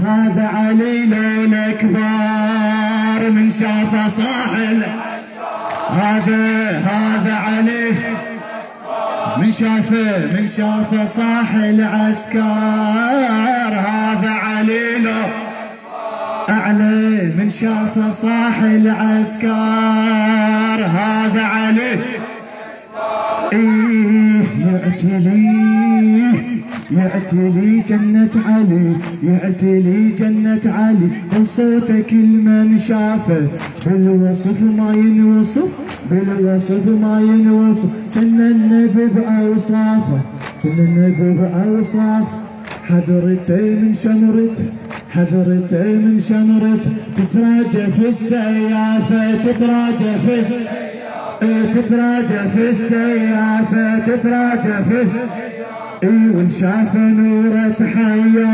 هذا علي ليلة كبار من شافه صاح هذا علي من شافه صاح العسكر. هذا علي لو أعلى من شافه صاح العسكر. هذا علي يعتلي جنة علي، يعتلي جنة علي. وصوتك المن شافه بالوصف ما ينوصف، بالوصف ما ينوصف. جنة النبي بأوصافه، جنة النبي بأوصافه. حضرته من شمرته، حضرته من شمرته. تتراجع في السيافة، تتراجع في تتراجع في السيافة، تتراجع في وانشاف نوره تحير.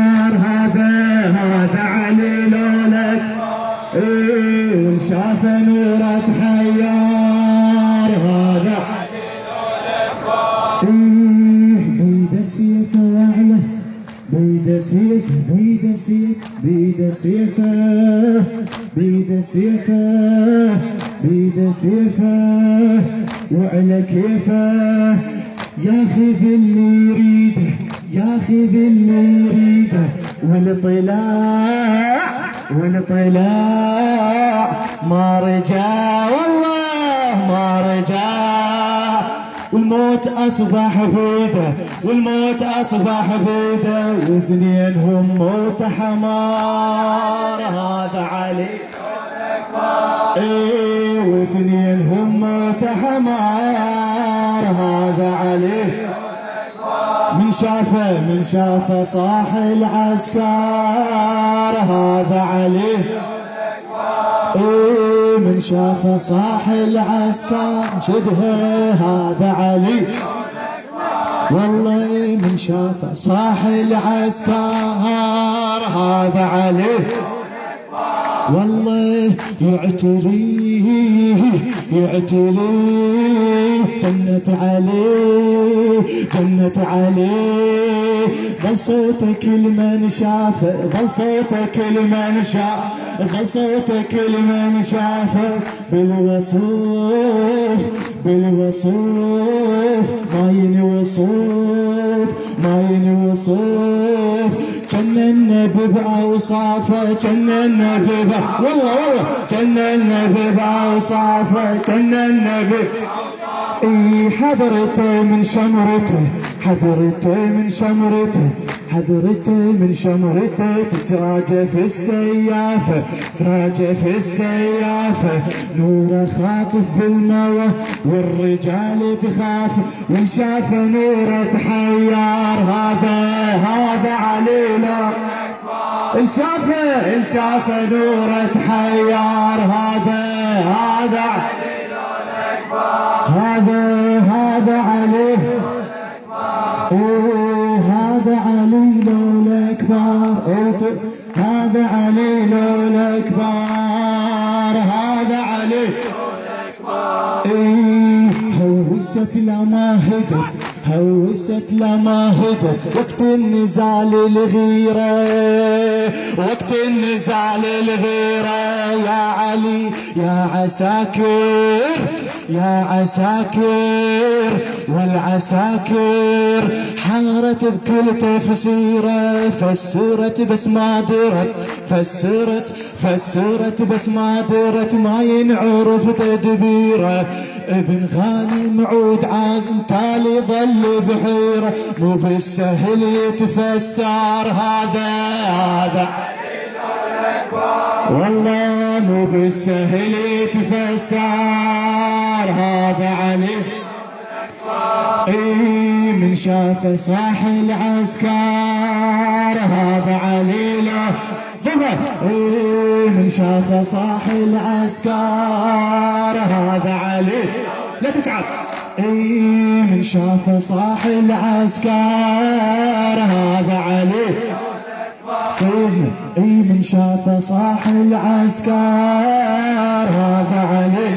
هذا علي لولك وانشاف نوره تحير. هذا بيد سيفه واعله، بيد سيفه، بيد سيفه، بيد سيفه، بيد سيفه، بيد سيفه. وعلى كيفه ياخذ اللي يريده، ياخذ اللي يريده. والطلاع والطلاع ما رجع، والله ما رجع. والموت أصبح بيده، والموت أصبح بيده. واثنينهم موت حمار. هذا علي واثنينهم موت حمار. هذا علي من شافه صاح العسكر. هذا علي من شافه صاح العسكر. شدها هذا علي والله من شافه صاح العسكر. هذا علي والله يعتلي جنة علي، جنة علي. ظل صوتك المن شافه، ظل صوتك المن شافه، ظل صوتك المن شافه. بالوصوف بالوصوف ما ينوصف، ما ينوصف. جنة النبي بأوصافه، جنة النبي والله جنة النبي بأوصافه، جنة النبي. حضرته من شمرته، حضرته من شمرته، حضرته من شمرته. تتراجع في السيافة، تراجع في السيافة. نوره خاطف بالموى والرجال تخاف. وانشاف نوره تحير. هذا علي لا انشاف نوره تحير. هذا علي هذا علي لولا كبار. هذا علي لولا كبار. هذا علي هوست لما هدت، هوست لما هدت. وقت النزال الغيرة، وقت النزال الغيرة. يا علي يا عساكر، يا عساكر. والعساكر حارت بكل تفسيره. فسرت بس ما درت، فسرت بس ما درت. ما ينعرف تدبيره. ابن غانم عود عازم تالي ظل بحيره. مو بالسهل يتفسر. هذا والله مو بالسهل يتفسر. هذا علي من شافه صاح العسكر. هذا علي له من شافه صاح العسكر. هذا علي لا تتعب. من شافه صاح العسكر. هذا علي سيدنا. من شافه صاح العسكر. هذا علي